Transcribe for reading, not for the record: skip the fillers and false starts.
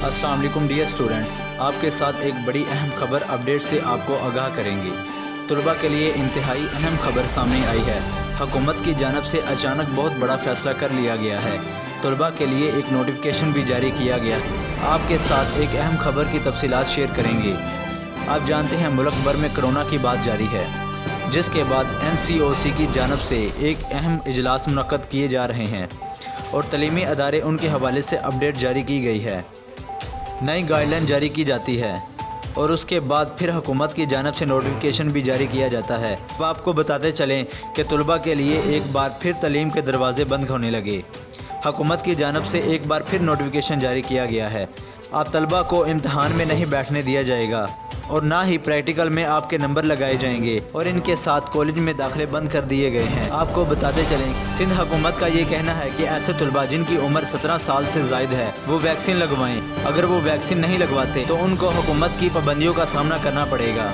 السلام علیکم dear students, آپ کے ساتھ ایک بڑی اہم خبر اپڈیٹ سے آپ کو آگاہ کریں گے۔ طلباء کے لیے انتہائی اہم خبر سامنے آئی ہے۔ حکومت کی جانب سے اچانک بہت بڑا فیصلہ کر لیا گیا ہے۔ طلباء کے لیے ایک نوٹیفیکیشن بھی جاری کیا گیا ہے۔ آپ کے ساتھ ایک اہم خبر کی تفصیلات شیئر کریں گے۔ آپ جانتے ہیں ملک بھر میں کرونا کی بات جاری ہے، جس کے بعد NCOC کی جانب سے ایک اہم اجلاس منعقد کیے جا رہے ہیں اور تعلیمی ادارے ان کے حوالے سے اپڈیٹ جاری کی گئی ہے۔ نئی گائیڈ لائن جاری کی جاتی ہے اور اس کے بعد پھر حکومت کی جانب سے نوٹیفیکیشن بھی جاری کیا جاتا ہے۔ اب آپ کو بتاتے چلیں کہ طلباء کے لیے ایک بار پھر تعلیم کے دروازے بند ہونے لگے۔ حکومت کی جانب سے ایک بار پھر نوٹیفیکیشن جاری کیا گیا ہے۔ آپ طلباء کو امتحان میں نہیں بیٹھنے دیا جائے گا اور نہ ہی پریکٹیکل میں آپ کے نمبر لگائے جائیں گے، اور ان کے ساتھ کالج میں داخلے بند کر دیے گئے ہیں۔ آپ کو بتاتے چلیں سندھ حکومت کا یہ کہنا ہے کہ ایسے طلباء جن کی عمر 17 سال سے زائد ہے وہ ویکسین لگوائیں۔ اگر وہ ویکسین نہیں لگواتے تو ان کو حکومت کی پابندیوں کا سامنا کرنا پڑے گا۔